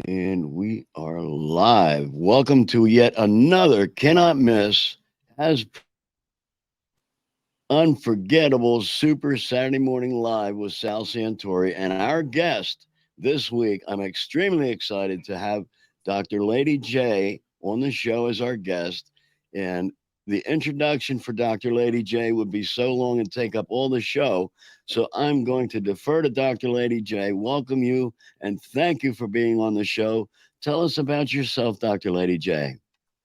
And we are live. Welcome to yet another cannot miss, as unforgettable Super Saturday Morning Live with Sal Santori. And our guest this week, I'm extremely excited to have Dr. Lady J on the show as our guest. And the introduction for Dr. Lady J would be so long and take up all the show. So I'm going to defer to Dr. Lady J, welcome you, and thank you for being on the show. Tell us about yourself, Dr. Lady J.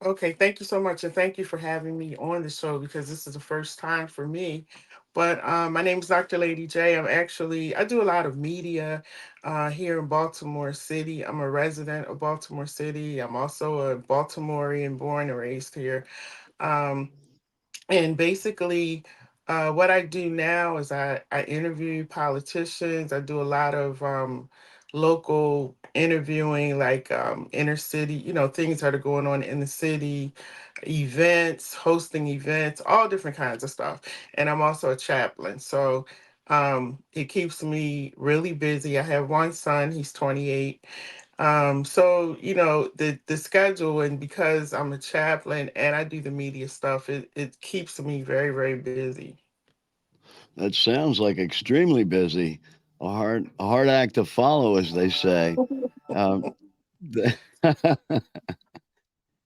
Okay, thank you so much, and thank you for having me on the show because this is the first time for me. But my name is Dr. Lady J. I do a lot of media here in Baltimore City. I'm a resident of Baltimore City. I'm also a Baltimorean, born and raised here. Um, and basically, what I do now is I interview politicians. I do a lot of local interviewing, like inner city, things that are going on in the city, events, hosting events, all different kinds of stuff. And I'm also a chaplain. So it keeps me really busy. I have one son, he's 28. The schedule, and because I'm a chaplain and I do the media stuff, it keeps me very, very busy. That sounds like extremely busy. A hard act to follow, as they say. Um, the-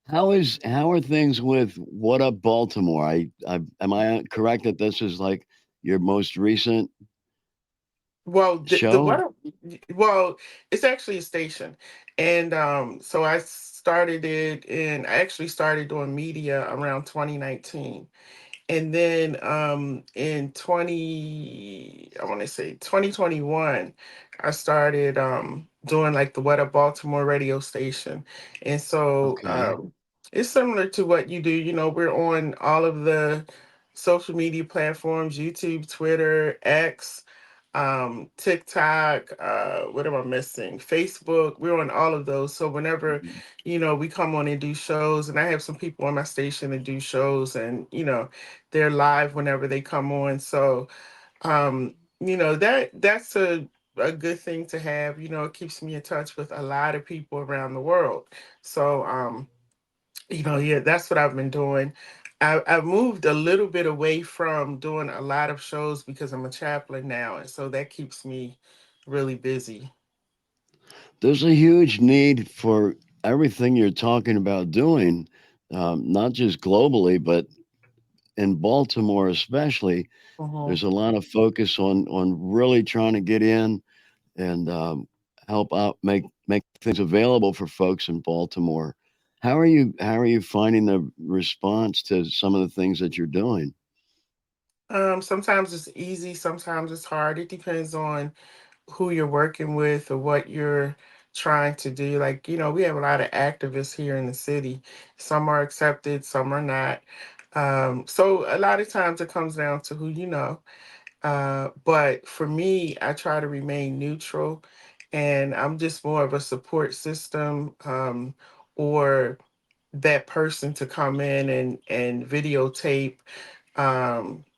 how are things with What Up Baltimore? I am I correct that this is like your most recent Well, the show? what? Well, it's actually a station, and so I actually started doing media around 2019. And then in 2021, I started doing like the What Up Baltimore radio station. And so Okay. it's similar to what you do. We're on all of the social media platforms: YouTube, Twitter, X, TikTok, what am I missing? Facebook. We're on all of those. So whenever, Mhm. we come on and do shows, and I have some people on my station that do shows, and they're live whenever they come on. So that's a good thing to have. It keeps me in touch with a lot of people around the world. So yeah, that's what I've been doing. I've moved a little bit away from doing a lot of shows because I'm a chaplain now, and so that keeps me really busy. There's a huge need for everything you're talking about doing, not just globally, but in Baltimore especially. Hmm. There's a lot of focus on really trying to get in and help out, make things available for folks in Baltimore. How are you finding the response to some of the things that you're doing? Sometimes it's easy, sometimes it's hard. It depends on who you're working with or what you're trying to do. Like, we have a lot of activists here in the city. Some are accepted, some are not. So a lot of times it comes down to who you know. But for me, I try to remain neutral, and I'm just more of a support system, or that person to come in and videotape,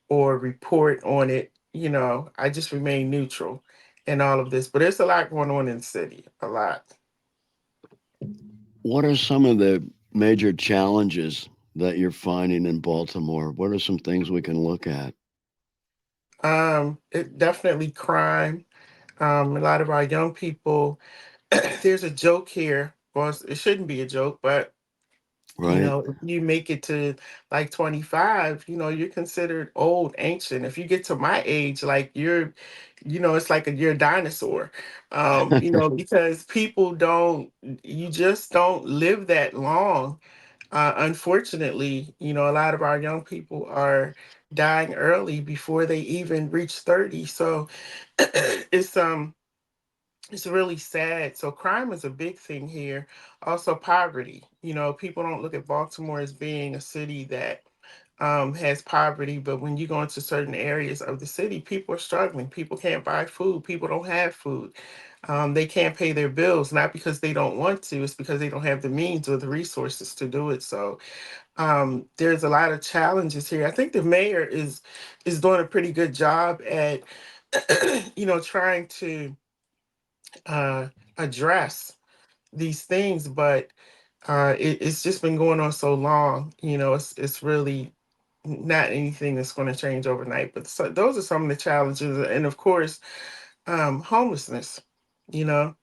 or report on it. I just remain neutral in all of this. But there's a lot going on in the city, a lot. What are some of the major challenges that you're finding in Baltimore? What are some things we can look at? It definitely crime. A lot of our young people. There's a joke here. Well, it shouldn't be a joke, but Right? if you make it to like 25, you're considered old, ancient. If you get to my age, like it's like you're a dinosaur. Because people don't, you just don't live that long. Unfortunately, a lot of our young people are dying early before they even reach 30. So it's it's really sad. So crime is a big thing here. Also poverty. People don't look at Baltimore as being a city that has poverty, but when you go into certain areas of the city, people are struggling. People can't buy food. People don't have food. They can't pay their bills, not because they don't want to, it's because they don't have the means or the resources to do it. So there's a lot of challenges here. I think the mayor is doing a pretty good job at trying to uh, address these things, but it's just been going on so long. It's really not anything that's going to change overnight. But those are some of the challenges, and of course, homelessness.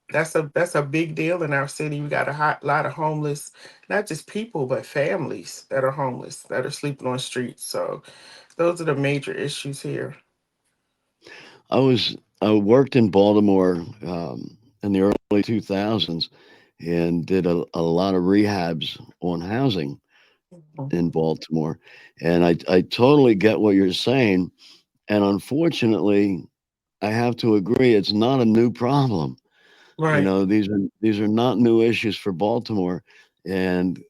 That's a big deal in our city. We got a lot of homeless, not just people, but families that are homeless, that are sleeping on streets. So those are the major issues here. I worked in Baltimore in the early 2000s and did a lot of rehabs on housing Mhm. in Baltimore. And I totally get what you're saying. And unfortunately, I have to agree, it's not a new problem. You Right. know, these are not new issues for Baltimore. And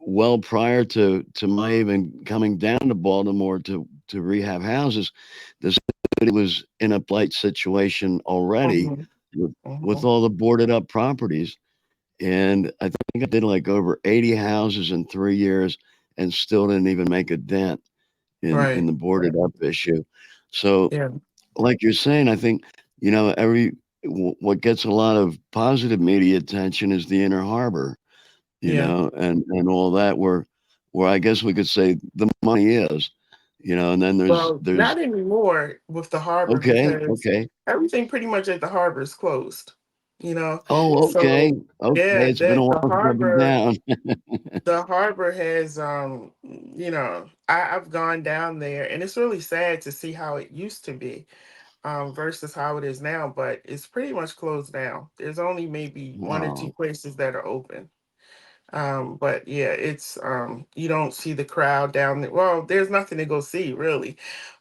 well prior to my even coming down to Baltimore to rehab houses, the city was in a blight situation already Hmm. with Hmm. all the boarded up properties. And I think I did like over 80 houses in 3 years and still didn't even make a dent in Right. the boarded up issue. So, Yeah. like you're saying, I think what gets a lot of positive media attention is the Inner Harbor, Yeah. and all that, where I guess we could say the money is, and then Well, there's not anymore with the harbor okay, because okay, everything pretty much at the harbor is closed. You know, oh, okay, so okay. yeah, It's been a that while since I've been down. the harbor has I've gone down there, and it's really sad to see how it used to be versus how it is now. But it's pretty much closed down. There's only maybe one or two Wow, places that are open. But yeah, it's you don't see the crowd down there. Well, there's nothing to go see really.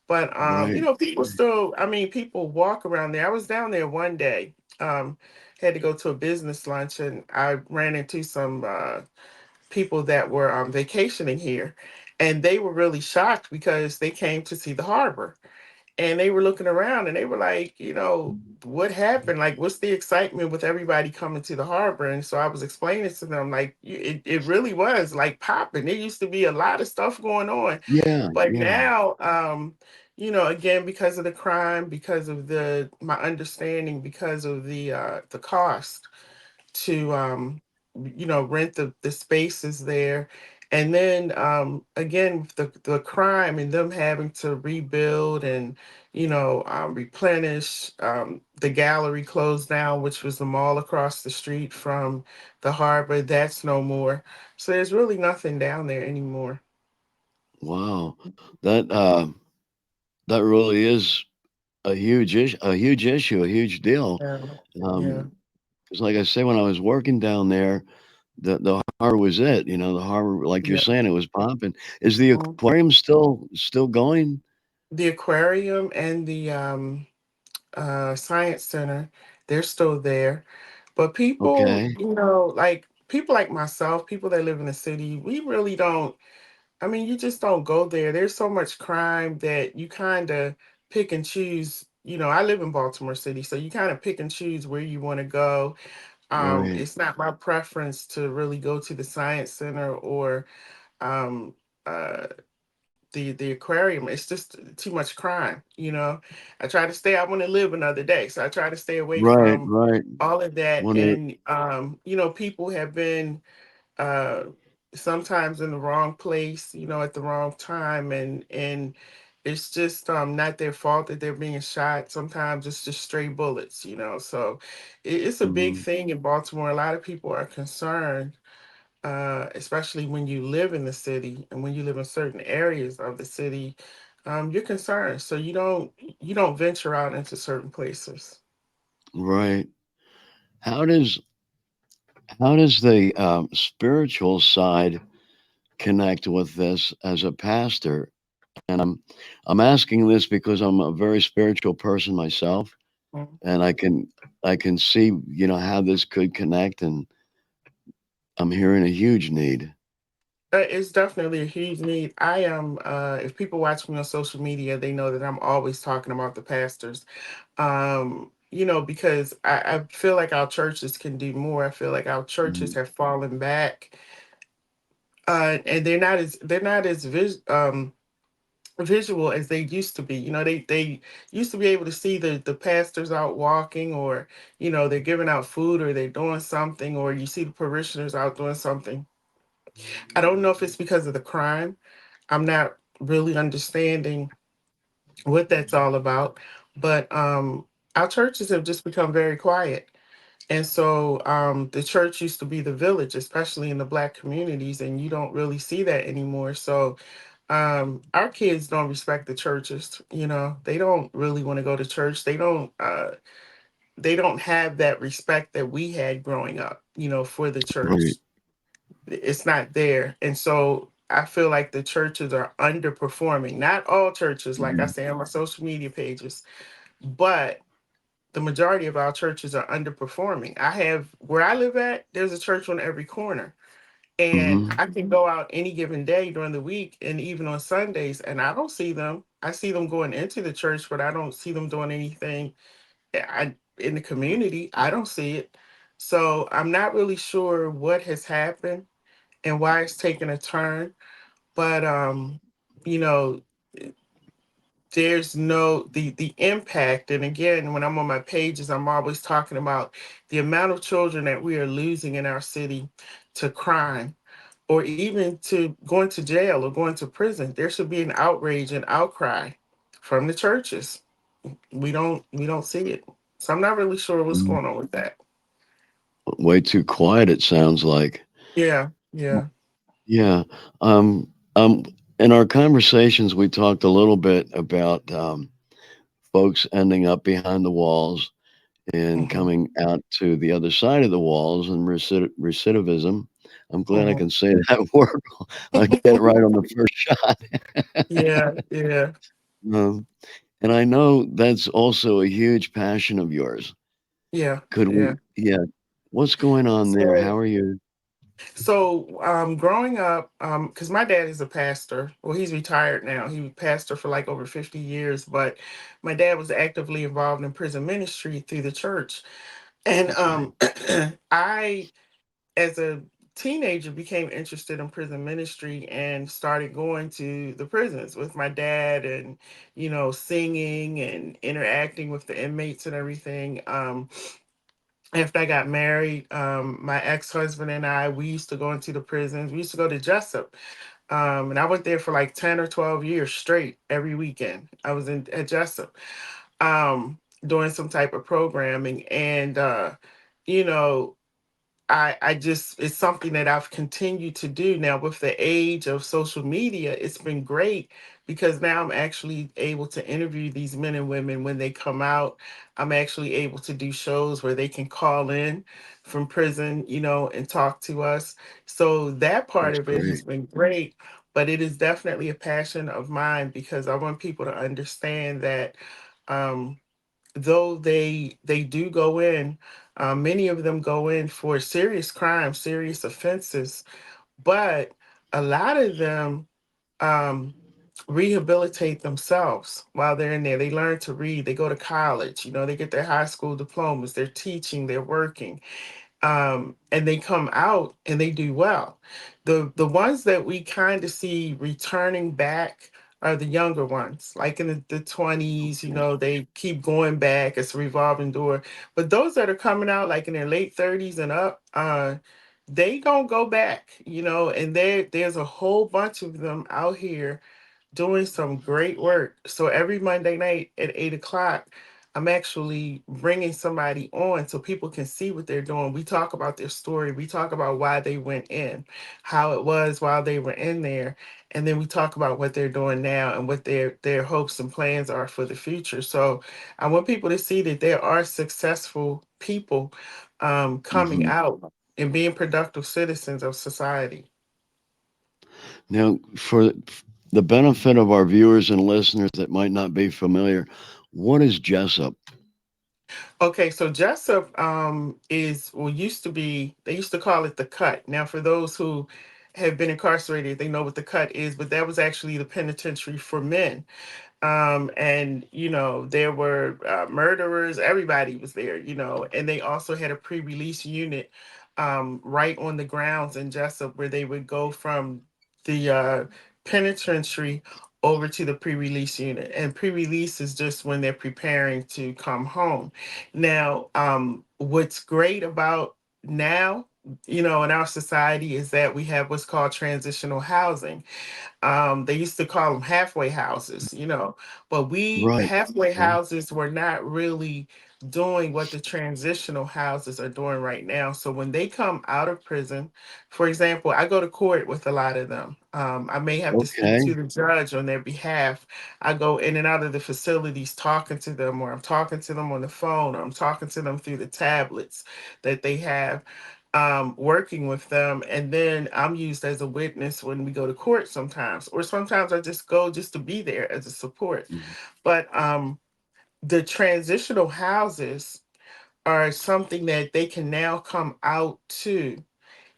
But right. people still, I mean, people walk around there. I was down there one day. Had to go to a business lunch, and I ran into some people that were vacationing here, and they were really shocked because they came to see the harbor, and they were looking around and they were like, what happened? Like, what's the excitement with everybody coming to the harbor? And so I was explaining to them, like, it really was like popping. There used to be a lot of stuff going on, Yeah, but yeah, now, again, because of the crime, because of my understanding, because of the cost to rent the spaces there, and then again with the crime and them having to rebuild and replenish. The gallery closed down, which was the mall across the street from the harbor. That's no more, so there's really nothing down there anymore. wow. That that really is a huge issue, a huge deal. Yeah. Yeah. Um, 'Cause like I say, when I was working down there, the harbor was it, the harbor, like you're Yeah. saying, it was popping. Is the Mhm. aquarium still going? The aquarium and the science center, they're still there. But people, Okay. like people like myself, people that live in the city, we really don't. I mean, you just don't go there. There's so much crime that you kind of pick and choose. I live in Baltimore City, so you kind of pick and choose where you want to go. Right. It's not my preference to really go to the science center or um, uh, the aquarium. It's just too much crime. I try to stay. I want to live another day, so I try to stay away Right, from right. all of that. One of And people have been uh sometimes in the wrong place, at the wrong time, and it's just not their fault that they're being shot. Sometimes it's just stray bullets, so it's a big mhm. thing in Baltimore. A lot of people are concerned, especially when you live in the city and when you live in certain areas of the city. You're concerned, so you don't venture out into certain places. Right. How does the spiritual side connect with this as a pastor? And I'm asking this because I'm a very spiritual person myself, Mhm. and I can see how this could connect, and I'm hearing a huge need. It's definitely a huge need. I am, if people watch me on social media, they know that I'm always talking about the pastors. Because I feel like our churches can do more. I feel like our churches Mhm. have fallen back, and they're not as visual as they used to be. They used to be able to see the pastors out walking, or they're giving out food, or they're doing something, or you see the parishioners out doing something. I don't know if it's because of the crime. I'm not really understanding what that's all about, but our churches have just become very quiet. And so the church used to be the village, especially in the Black communities, and you don't really see that anymore. So our kids don't respect the churches. They don't really want to go to church. They don't have that respect that we had growing up, for the Right. church. It's not there. And so I feel like the churches are underperforming. Not all churches, like I Mhm. say on my social media pages, but the majority of our churches are underperforming. I have where I live at, there's a church on every corner. And Mhm. I can go out any given day during the week and even on Sundays, and I don't see them. I see them going into the church, but I don't see them doing anything in the community. I don't see it. So I'm not really sure what has happened and why it's taken a turn. But you know, there's no the impact. And again, when I'm on my pages, I'm always talking about the amount of children that we are losing in our city to crime, or even to going to jail or going to prison. There should be an outrage and outcry from the churches. We don't see it. So I'm not really sure what's Mhm. going on with that. Way too quiet, it sounds like. Yeah, yeah. Yeah. Um, um, in our conversations, we talked a little bit about folks ending up behind the walls and Hmm. coming out to the other side of the walls and recidivism. I'm glad I Hmm. can say that word. I get it right on the first shot. Yeah, yeah, um, and I know that's also a huge passion of yours. yeah, Could we? yeah. Yeah. What's going on there? So How are you? growing up, because my dad is a pastor. Well, he's retired now. He was pastor for like over 50 years, but my dad was actively involved in prison ministry through the church. And Okay. I, as a teenager, became interested in prison ministry and started going to the prisons with my dad, and singing and interacting with the inmates and everything. After I got married, my ex-husband and I, we used to go into the prisons. We used to go to Jessup. And I went there for like 10 or 12 years straight every weekend. I was in at Jessup, doing some type of programming. And you know, I just it's something that I've continued to do now with the age of social media. It's been great because now I'm actually able to interview these men and women when they come out. I'm actually able to do shows where they can call in from prison, and talk to us. So that part That's of it has great. been great, but it is definitely a passion of mine because I want people to understand that um though they do go in, many of them go in for serious crimes, serious offenses, but a lot of them um, rehabilitate themselves while they're in there. They learn to read, they go to college, they get their high school diplomas, they're teaching, they're working, and they come out and they do well. The ones that we kind of see returning back are the younger ones, like in the 20s. They keep going back. It's a revolving door. But those that are coming out like in their late 30s and up, they don't go back. And there's a whole bunch of them out here doing some great work. So every Monday night at 8 o'clock, I'm actually bringing somebody on so people can see what they're doing. We talk about their story. We talk about why they went in, how it was while they were in there, and then we talk about what they're doing now and what their hopes and plans are for the future. So I want people to see that there are successful people coming Mhm. out and being productive citizens of society. Now, for the benefit of our viewers and listeners that might not be familiar, what is Jessup? Okay, so Jessup is well used to be they used to call it the cut. Now for those who have been incarcerated, they know what the cut is, but that was actually the penitentiary for men. And there were murderers, everybody was there, and they also had a pre-release unit right on the grounds in Jessup where they would go from the penitentiary over to the pre-release unit, and pre-release is just when they're preparing to come home. Now, what's great about now, in our society is that we have what's called transitional housing. They used to call them halfway houses, but we Right. halfway Okay. houses were not really doing what the transitional houses are doing right now. So when they come out of prison, for example, I go to court with a lot of them. I may have to speak Okay. to the judge on their behalf. I go in and out of the facilities talking to them, or I'm talking to them on the phone, or I'm talking to them through the tablets that they have, working with them, and then I'm used as a witness when we go to court sometimes, or sometimes I just go just to be there as a support. Mhm. But the transitional houses are something that they can now come out to,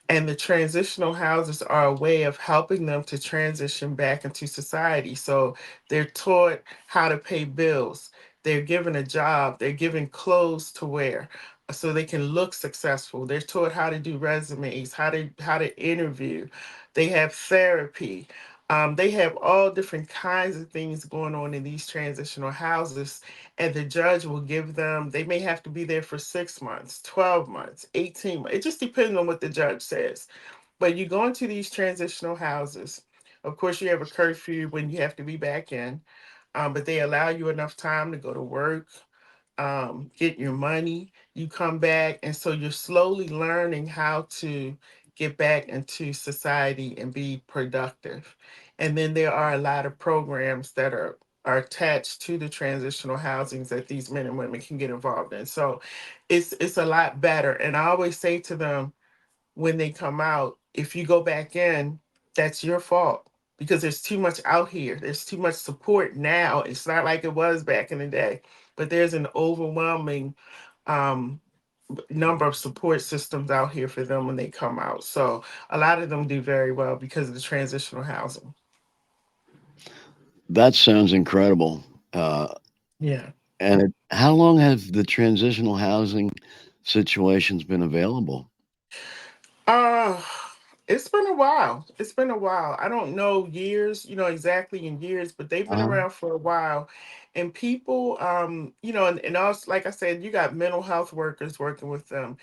and the transitional houses are a way of helping them to transition back into society. So they're taught how to pay bills. They're given a job. They're given clothes to wear so they can look successful. They're taught how to do resumes, how to interview. They have therapy. They have all different kinds of things going on in these transitional houses, and the judge will give them, they may have to be there for 6 months, 12 months, 18 months. It just depends on what the judge says. But you go into these transitional houses. Of course, you have a curfew when you have to be back in, but they allow you enough time to go to work, get your money, you come back. And so you're slowly learning how to get back into society and be productive. And then there are a lot of programs that are attached to the transitional housings that these men and women can get involved in. So it's a lot better. And I always say to them, when they come out, if you go back in, that's your fault, because there's too much out here. There's too much support now. It's not like it was back in the day, but there's an overwhelming um, number of support systems out here for them when they come out. So a lot of them do very well because of the transitional housing. That sounds incredible. Yeah. How long have the transitional housing situations been available? Uh, it's been a while. It's been a while. I don't know years, exactly in years, but they've been Uh-huh. around for a while. And people, and also, like I said, you got mental health workers working with them.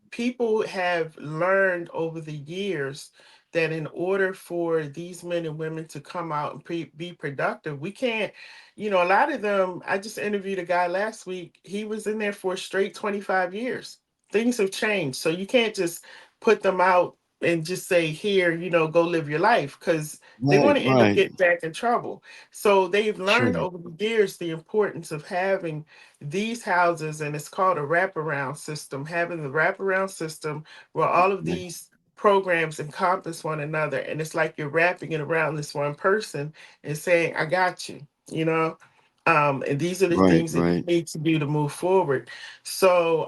People have learned over the years that in order for these men and women to come out and be productive, we can't, a lot of them. I just interviewed a guy last week. He was in there for a straight 25 years. Things have changed. So you can't just put them out and just say, here, go live your life, because they Right, want to end up right. getting back in trouble. So they've learned Sure. over the years the importance of having these houses, and it's called a wraparound system, having the wraparound system where all of Right, these programs encompass one another. And it's like you're wrapping it around this one person and saying, I got you, you know? And these are the right. things that you Right. need to do to move forward. So,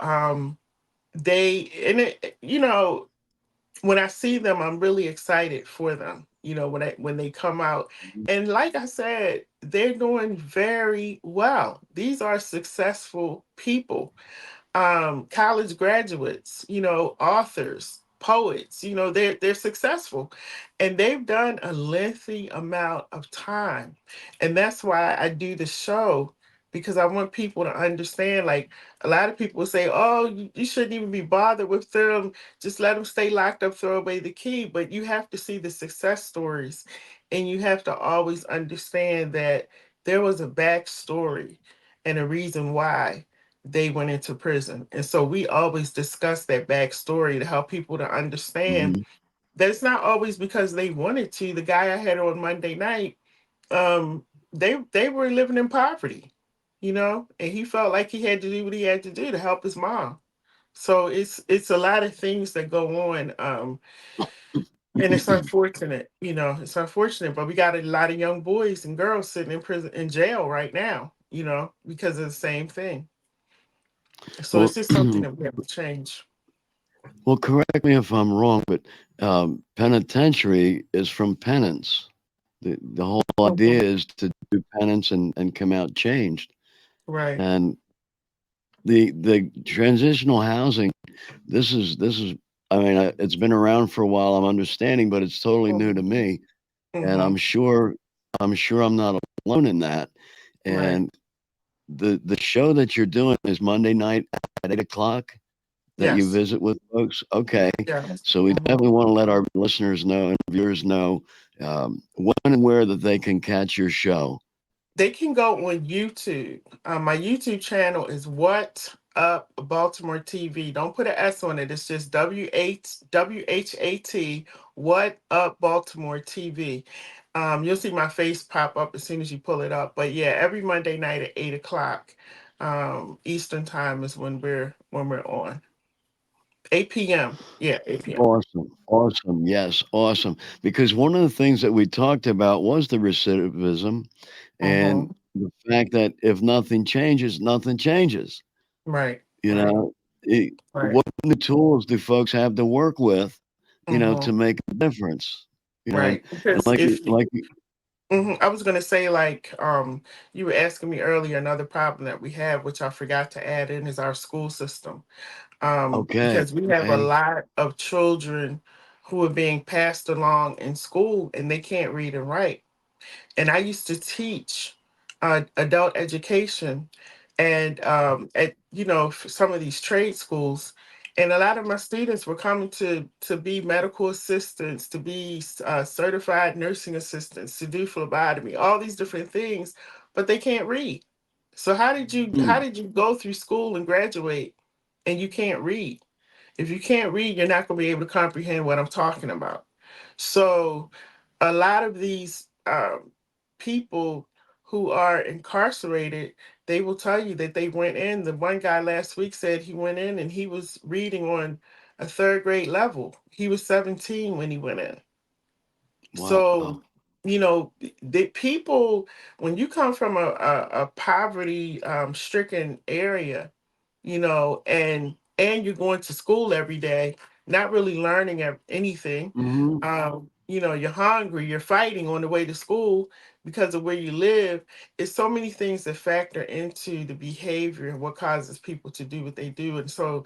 they and it, when I see them, I'm really excited for them, when they come out. And like I said, they're doing very well. These are successful people, college graduates, authors, poets, they're successful, and they've done a lengthy amount of time. And that's why I do the show, because I want people to understand. Like, a lot of people say, oh, you shouldn't even be bothered with them. Just let them stay locked up, throw away the key. But you have to see the success stories, and you have to always understand that there was a backstory and a reason why they went into prison. And so we always discuss that backstory to help people to understand Mhm. that it's not always because they wanted to. The guy I had on Monday night, um, they were living in poverty, and he felt like he had to do what he had to do to help his mom. So it's a lot of things that go on. And it's unfortunate, it's unfortunate, but we got a lot of young boys and girls sitting in prison, in jail right now, because of the same thing. So it's Well, just something that we have to change. well, correct me if I'm wrong, but penitentiary is from penance. The whole idea Mhm. is to do penance and come out changed. Right. And the transitional housing, this is. I mean, it's been around for a while. I'm understanding, but it's totally new to Mhm. me. And I'm Mhm. sure. I'm sure I'm not alone in that. Right. And the show that you're doing is Monday night at 8 o'clock that you Yes. visit with folks. Okay, Yes. so we Mhm. definitely want to let our listeners know and viewers know when and where that they can catch your show. They can go on YouTube. My YouTube channel is What Up Baltimore TV. Don't put an S on it. It's just WHWHAT. What Up Baltimore TV. You'll see my face pop up as soon as you pull it up. But yeah, every Monday night at 8 o'clock Eastern time is when we're on. 8 p.m. Yeah, 8 p.m. Awesome, awesome, yes, awesome. Because one of the things that we talked about was the recidivism and Mm-hmm. the fact that if nothing changes, nothing changes. Right. You Right. know, it, Right. what new tools do folks have to work with, to Mm-hmm. make a difference? And Right. Because like if I was going to say, like, you were asking me earlier, another problem that we have, which I forgot to add in, is our school system. okay, Because we have a okay, lot of children who are being passed along in school and they can't read and write. And I used to teach adult education, and at some of these trade schools, and a lot of my students were coming to be medical assistants, to be certified nursing assistants, to do phlebotomy, all these different things, but they can't read. So how mm, did you go through school and graduate and you can't read? If you can't read, you're not going to be able to comprehend what I'm talking about. So, a lot of these people who are incarcerated, they will tell you that they went in. The one guy last week said he went in and he was reading on a third grade level. He was 17 when he went in. wow, So, the people, when you come from a poverty stricken area, and you're going to school every day, not really learning anything. hmm You're hungry, you're fighting on the way to school because of where you live. It's so many things that factor into the behavior and what causes people to do what they do. And so,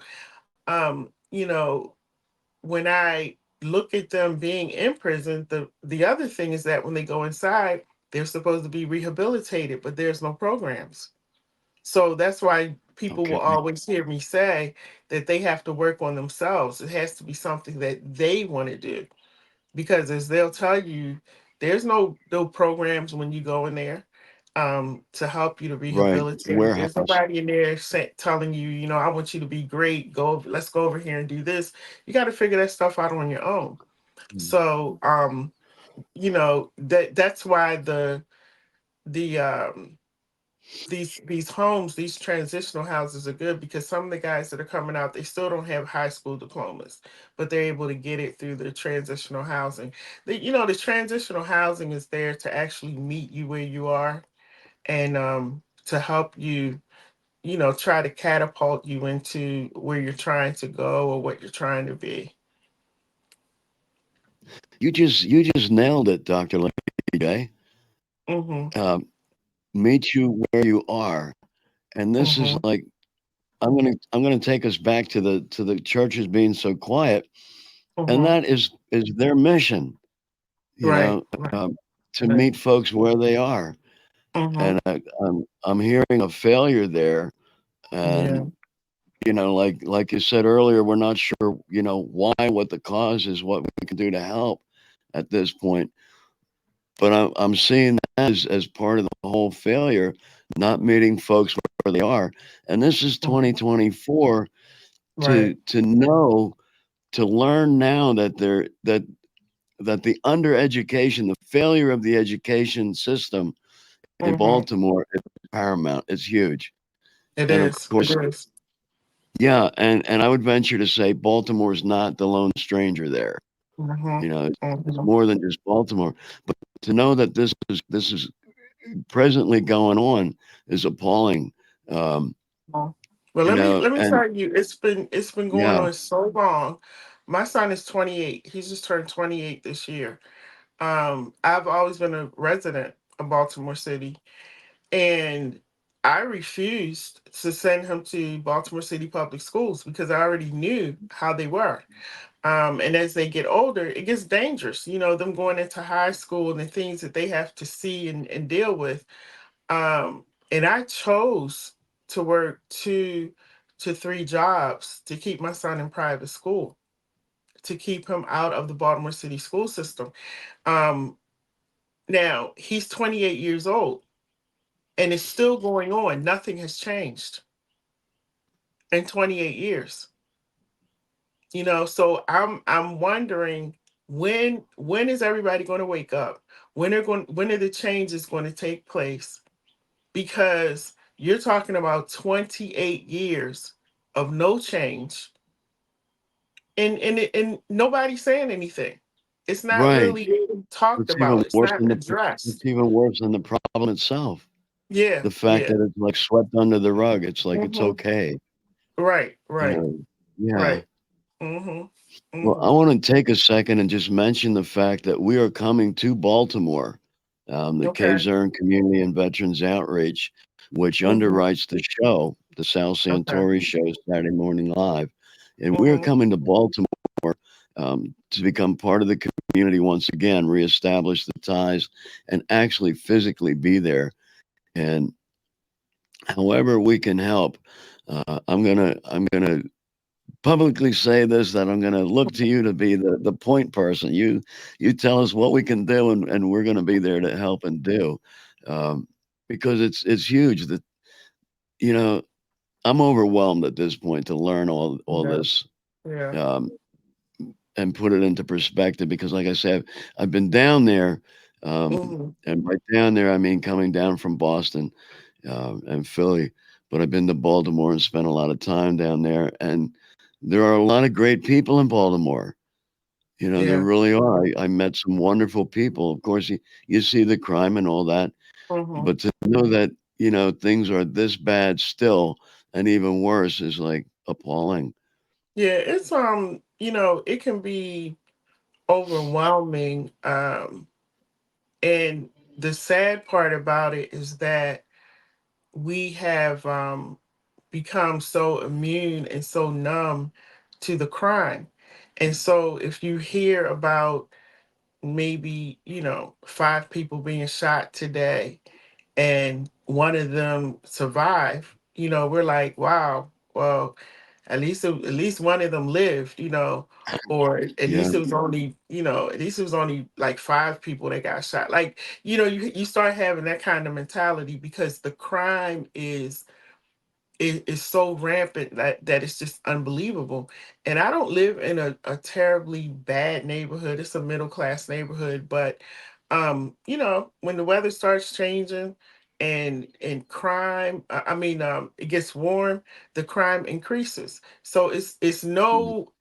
when I look at them being in prison, the other thing is that when they go inside, they're supposed to be rehabilitated, but there's no programs. So that's why people will okay, always hear me say that they have to work on themselves. It has to be something that they want to do, because as they'll tell you, there's no programs when you go in there to help you to right, rehabilitate. There's warehouse. nobody in there telling you, I want you to be great. Let's go over here and do this. You got to figure that stuff out on your own. Mm. So that's why the these homes, these transitional houses are good, because some of the guys that are coming out, they still don't have high school diplomas, but they're able to get it through the transitional housing. The transitional housing is there to actually meet you where you are, and to help you, try to catapult you into where you're trying to go or what you're trying to be. You just nailed it, Doctor J. Mm-hmm. Um, meet you where you are, and this is Mm-hmm. like I'm gonna take us back to the churches being so quiet, and Mm-hmm. that is their mission, you Right. know, Right. um, to Right. meet folks where they are, Mm-hmm. and I'm hearing a failure there, and Yeah. like you said earlier, we're not sure, why, what the cause is, what we can do to help at this point, but I'm seeing that as part of the whole failure, not meeting folks where they are, and this is Mhm. 2024 Right. to know to learn now that the undereducation, the failure of the education system in Mm-hmm. Baltimore is paramount. It's huge. It And of is. It course, is. yeah, and I would venture to say Baltimore's not the lone stranger there. Mm-hmm. It's Mm-hmm. more than just Baltimore. But to know that this is presently going on is appalling. Um, Well, let me and tell you, it's been going yeah, on so long. My son is 28. He's just turned 28 this year. I've always been a resident of Baltimore City, and I refused to send him to Baltimore City public schools because I already knew how they were. And as they get older, it gets dangerous. Them going into high school and the things that they have to see and deal with. And I chose to work 2 to 3 jobs to keep my son in private school, to keep him out of the Baltimore City school system. Um, Now he's 28 years old and it's still going on. Nothing has changed in 28 years. So I'm wondering, when is everybody going to wake up? When are the changes going to take place? Because you're talking about 28 years of no change, and nobody's saying anything. It's not Right. really talked It's even about. It's worse not than it's addressed. even worse than the problem itself. Yeah, The fact yeah. that it's like swept under the rug. It's like it's Hmm. okay. Right, You right, know. Yeah. right. Hmm. Well, I Hmm. want to take a second and just mention the fact that we are coming to Baltimore. The Okay. Kazern Community and Veterans Outreach, which Hmm. underwrites the show, the Sal Okay. Santori Show, Saturday Morning Live. And we're Hmm. coming to Baltimore to become part of the community once again, reestablish the ties, and actually physically be there. And however we can help, I'm gonna publicly say this, that I'm going to look to you to be the point person. You tell us what we can do, and we're going to be there to help and do, um, because it's huge. That you know I'm overwhelmed at this point to learn all Yeah. this, Yeah. um, and put it into perspective. Because like I said, I've been down there, um, Hmm. and by down there I mean coming down from Boston and Philly, but I've been to Baltimore and spent a lot of time down there, and there are a lot of great people in Baltimore. There Yeah. really are. I met some wonderful people. Of course, you see the crime and all that, Hmm. but to know that, things are this bad still and even worse is like appalling. Yeah. It can be overwhelming. And the sad part about it is that we have become so immune and so numb to the crime. And so if you hear about maybe, 5 people being shot today and one of them survived, we're like, wow, well, at least one of them lived, or at Yeah. least it was only, at least it was only like 5 people that got shot. Like, you start having that kind of mentality because the crime is so rampant that it's just unbelievable. And I don't live in a terribly bad neighborhood. It's a middle class neighborhood, but when the weather starts changing and crime, it gets warm, the crime increases. So it's Mhm. no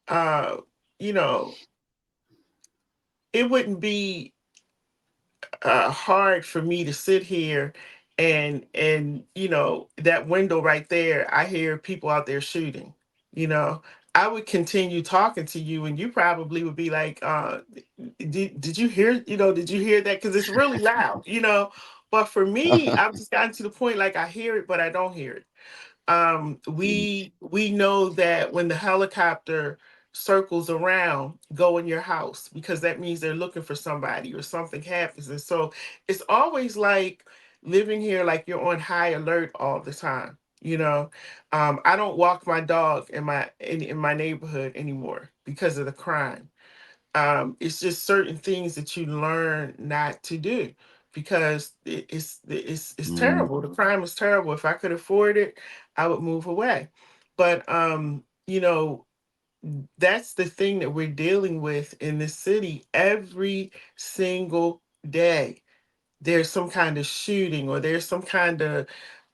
uh you know, it wouldn't be hard for me to sit here and that window right there, I hear people out there shooting. you know I would continue talking to you and you probably would be like, did you hear, did you hear that, because it's really loud. But for me, I've just gotten to the point, like, I hear it but I don't hear it. We know that when the helicopter circles around, go in your house, because that means they're looking for somebody or something happens. And so it's always like living here, like you're on high alert all the time. I don't walk my dog in my neighborhood anymore because of the crime. It's just certain things that you learn not to do because it's Mhm. terrible. The crime is terrible. If I could afford it, I would move away. But that's the thing that we're dealing with in this city every single day. There's some kind of shooting or there's some kind of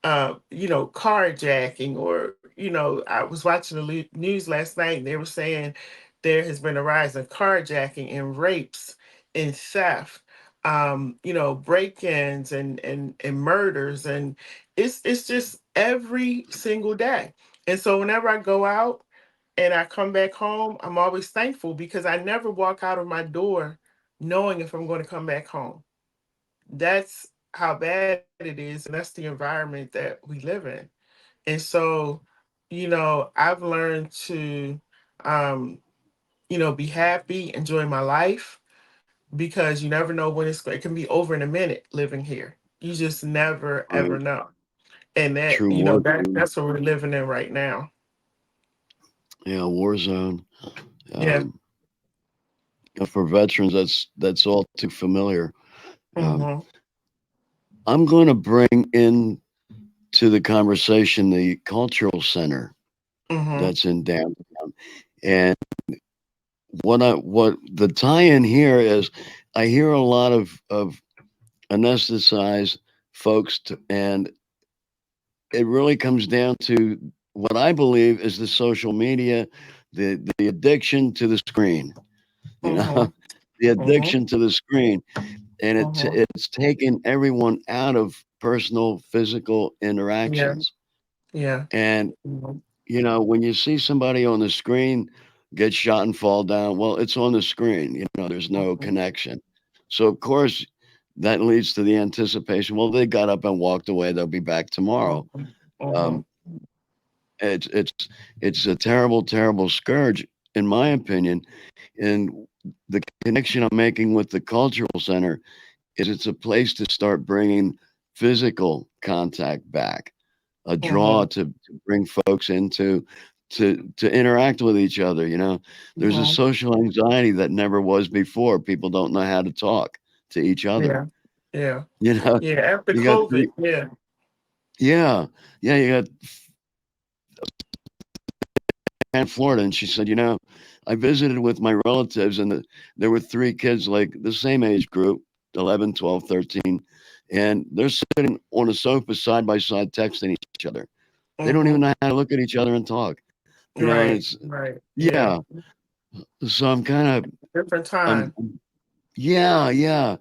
carjacking, or I was watching the news last night and they were saying there has been a rise in carjacking and rapes and theft, break-ins and murders, and it's just every single day. And so whenever I go out and I come back home, I'm always thankful because I never walk out of my door knowing if I'm going to come back home. That's how bad it is, and that's the environment that we live in. And so, I've learned to um be happy, enjoy my life, because you never know when it can be over in a minute living here. You just never ever Right. know. And that, True war zone. that's what we're living in right now. Yeah, war zone. Yeah. Um, for veterans, that's all too familiar. Um, Mhm. I'm going to bring in to the conversation the cultural center Mhm. that's in downtown, and what the tie-in here is, I hear a lot of anesthetized folks, and it really comes down to what I believe is the social media, the addiction to the screen. You know, Mhm. the Mhm. addiction to the screen, and Mhm. it's taken everyone out of personal physical Yeah. interactions. Yeah. And Mhm. when you see somebody on the screen get shot and fall down, well, it's on the screen. There's no Mhm. connection. So of course that leads to the anticipation. Well, they got up and walked away. They'll be back tomorrow. Mhm. Um, Mhm. it's a terrible, terrible scourge, in my opinion. And the connection I'm making with the cultural center is it's a place to start bringing physical contact back, a draw Mhm. to bring folks into to interact with each other. There's a Mhm. social anxiety that never was before. People don't know how to talk to each other. Yeah. Yeah. You know, Yeah. After you got COVID. Yeah. yeah, yeah, you got in Florida, and she said, I visited with my relatives, and there were three kids, like the same age group, 11, 12, 13, and they're sitting on a sofa side by side texting each other. They don't even Mhm. know how to look at each other and talk, and Right. it's, Right. Yeah. yeah. So I'm kind of, Different I'm, time. yeah, yeah.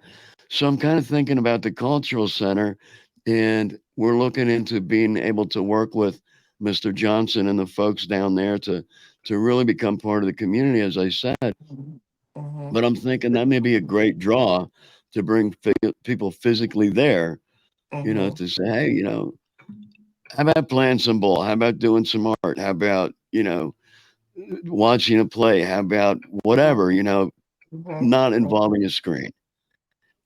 So I'm kind of thinking about the cultural center, and we're looking into being able to work with Mr. Johnson and the folks down there to really become part of the community, as I said. Mhm. Mhm. But I'm thinking that may be a great draw to bring people physically there, Mhm. to say, hey, how about playing some ball? How about doing some art? How about, watching a play? How about whatever, Mhm. Mhm. not Mhm. involving a screen?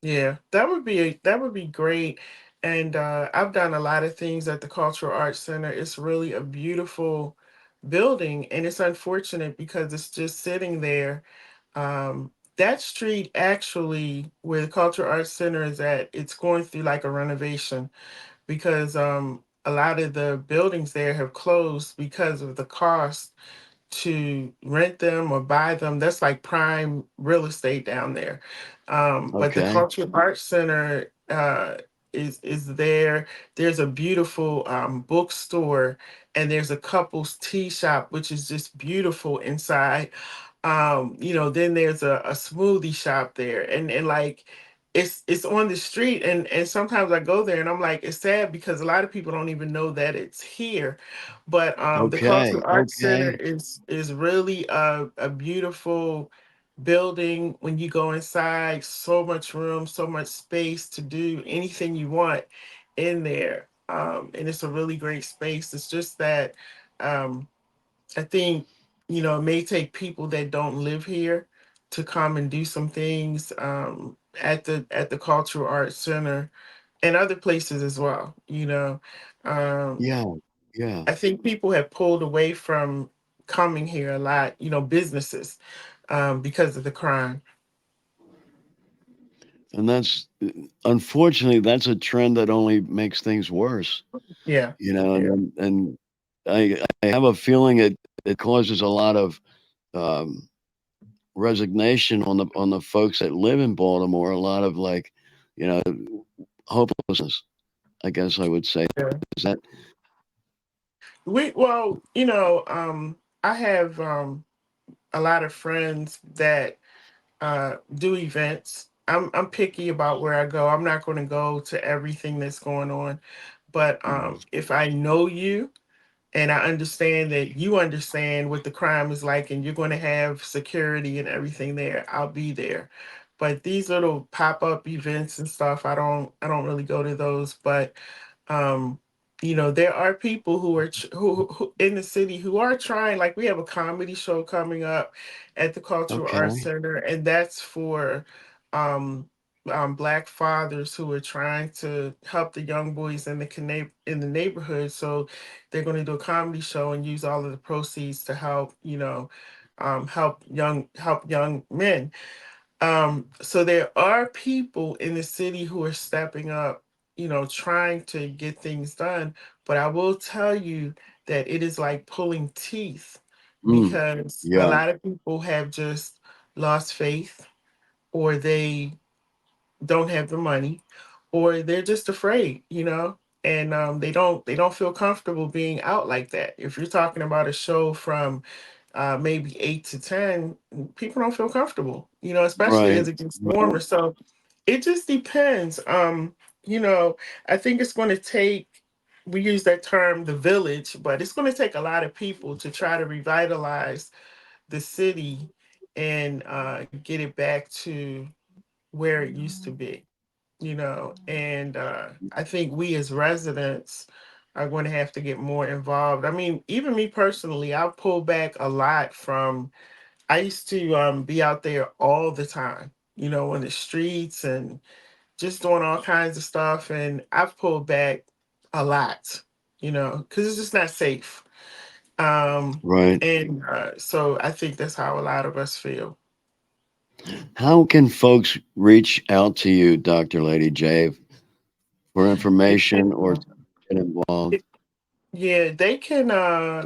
Yeah, that would be great. And I've done a lot of things at the Cultural Arts Center. It's really a beautiful building, and it's unfortunate because it's just sitting there. That street, actually, where the Cultural Arts Center is at, it's going through like a renovation, because a lot of the buildings there have closed because of the cost to rent them or buy them. That's like prime real estate down there. But the Okay. Cultural Arts Center is there. There's a beautiful bookstore, and there's a couple's tea shop, which is just beautiful inside. Then there's a smoothie shop there, and like it's on the street, and sometimes I go there and I'm like, it's sad because a lot of people don't even know that it's here. But the Okay. Cultural Arts Center Okay. is really a beautiful building. When you go inside, so much room, so much space to do anything you want in there. And it's a really great space. It's just that um I think, it may take people that don't live here to come and do some things at the Cultural Arts Center and other places as well. Um, Yeah. Yeah. I think people have pulled away from coming here a lot, businesses, because of the crime. And unfortunately, that's a trend that only makes things worse, Yeah, yeah, and I have a feeling it causes a lot of um, resignation on the folks that live in Baltimore, a lot of, like, you know, hopelessness, I guess I would say. yeah. Is that Well, I have a lot of friends that do events. I'm picky about where I go. I'm not going to go to everything that's going on, but if I know you and I understand that you understand what the crime is like, and you're going to have security and everything there, I'll be there. But these little pop up events and stuff, I don't really go to those. But um, There are people who are who in the city who are trying. Like we have a comedy show coming up at the Cultural Arts Okay. Center, and that's for um, Black fathers who are trying to help the young boys in in the neighborhood. So they're going to do a comedy show and use all of the proceeds to help help young men. So there are people in the city who are stepping up, trying to get things done. But I will tell you that it is like pulling teeth Mm, because a yeah. lot of people have just lost faith, or they don't have the money, or they're just afraid, and they don't feel comfortable being out like that. If you're talking about a show from maybe 8 to 10, people don't feel comfortable, especially Right. as it gets Right. warmer. So it just depends. You know, I think it's going to take, we use that term, the village, but it's going to take a lot of people to try to revitalize the city and get it back to where it used to be, and I think we as residents are going to have to get more involved. I mean, even me personally, I've pulled back a lot from, I used to be out there all the time, on the streets and just doing all kinds of stuff. And I've pulled back a lot, because it's just not safe. Um, Right. and so I think that's how a lot of us feel. How can folks reach out to you, Dr. Lady J, for They information can, or to get involved? yeah, they can,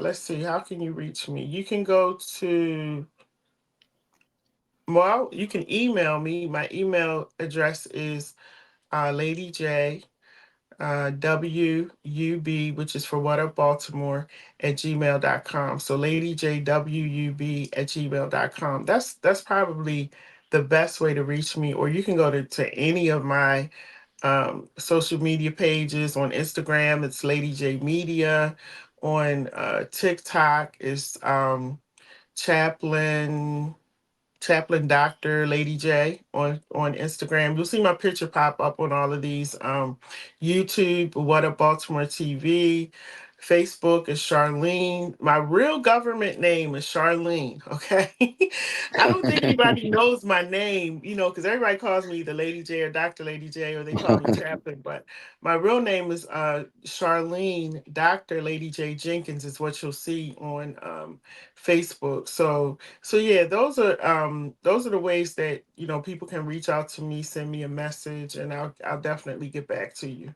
let's see, how can you reach me? You can go to, well, you can email me. My email address is ladyj WUB, which is for What Up Baltimore, at gmail.com. So ladyjwub at gmail.com. That's probably the best way to reach me. Or you can go to any of my social media pages. On Instagram, it's Lady J Media. On TikTok, is Chaplain Chaplain Doctor Lady J on Instagram. You'll see my picture pop up on all of these. YouTube, What Up Baltimore TV. Facebook is Charlene. My real government name is Charlene. Okay, I don't think anybody knows my name, because everybody calls me the Lady J or Doctor Lady J, or they call me Chaplain. But my real name is Charlene Doctor Lady J Jenkins. Is what you'll see on Facebook. So yeah, those are the ways that people can reach out to me, send me a message, and I'll definitely get back to you.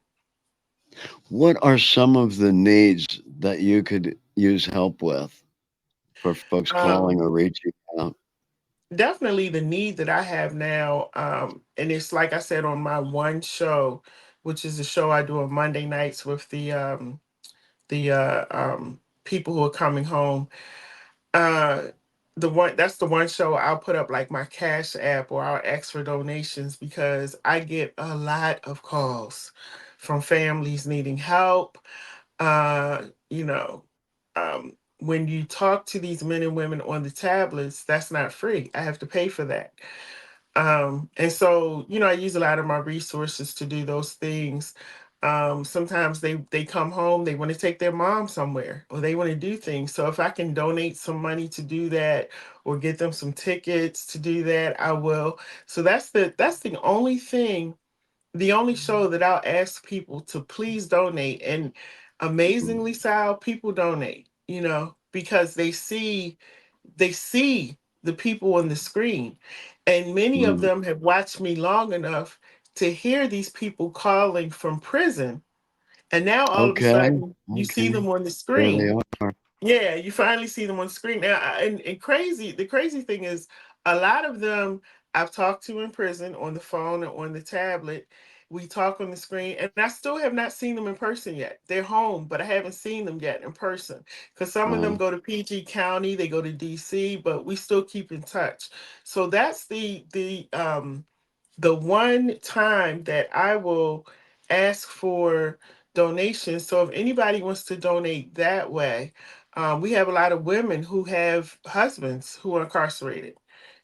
What are some of the needs that you could use help with for folks calling Um, or reaching out? Definitely the need that I have now, and it's like I said on my one show, which is the show I do on Monday nights with the people who are coming home. Uh, that's the one show I'll put up like my Cash App, or I'll ask for donations, because I get a lot of calls from families needing help. Uh, you know, when you talk to these men and women on the tablets, that's not free. I have to pay for that. And so, I use a lot of my resources to do those things. Sometimes they come home, they want to take their mom somewhere, or they want to do things. So if I can donate some money to do that, or get them some tickets to do that, I will. So that's the only thing, the only show that I'll ask people to please donate. And amazingly, Sal, people donate, because they see the people on the screen. And many of Mm, them have watched me long enough to hear these people calling from prison. And now all of a okay. sudden you see Okay. them on the There they screen. are. Yeah, you finally see them on screen now. And the crazy thing is, a lot of them I've talked to in prison on the phone or on the tablet. We talk on the screen, and I still have not seen them in person yet. They're home, but I haven't seen them yet in person, because some of them Right. go to PG County, they go to DC, but we still keep in touch. So that's the one time that I will ask for donations. So if anybody wants to donate that way, we have a lot of women who have husbands who are incarcerated,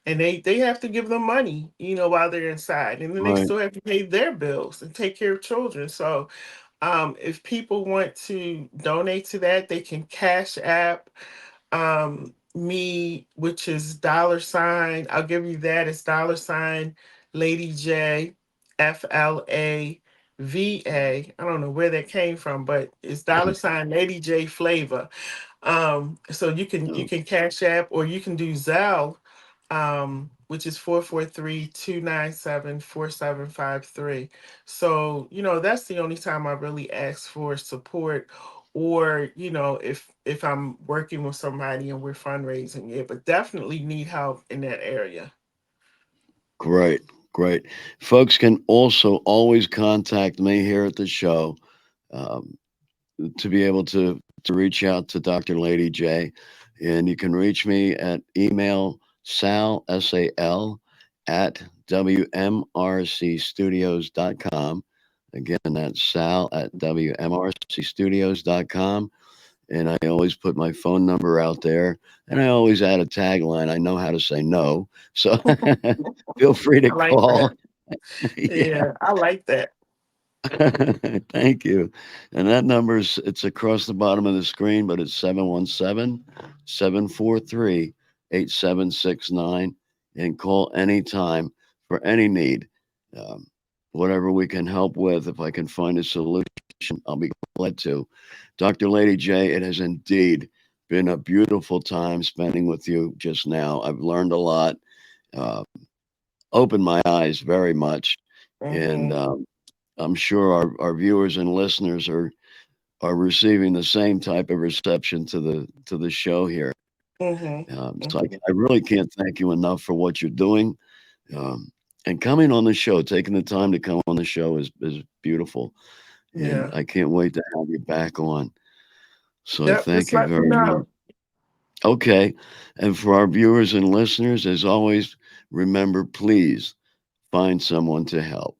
and they have to give them money, while they're inside, and then they Right. still have to pay their bills and take care of children. So If people want to donate to that, they can Cash App me, which is dollar sign. I'll give you that. It's dollar sign Lady J FLAVA. I don't know where that came from, but it's dollar sign Lady J Flavor. So you Oh, can Cash App or you can do Zelle, which is 443-297-4753. So, that's the only time I really ask for support, or, if I'm working with somebody and we're fundraising it, but definitely need help in that area. great, great. Folks can also always contact me here at the show. Um, to be able to reach out to Dr. Lady J. And you can reach me at email sal at wmrcstudios.com. Again, that's sal at wmrcstudios.com. And I always put my phone number out there, and I always add a tagline. I know how to say no. So feel free to I like call. that. Yeah. Yeah, I like that. Thank you. And that number's it's across the bottom of the screen, but it's 717-743-8769, and call anytime for any need. Um, Whatever we can help with, if I can find a solution, I'll be glad to. Dr. Lady J, it has indeed been a beautiful time spending with you just now. I've learned a lot, uh, opened my eyes very much, and Mhm. I'm sure our viewers and listeners are receiving the same type of reception to the show here. Mhm. So Mhm. I really can't thank you enough for what you're doing, um, and coming on the show. Taking the time to come on the show is beautiful, and Yeah. I can't wait to have you back on. So Yep. thank Just you let me very much. know. Okay, and for our viewers and listeners, as always, remember, please find someone to help.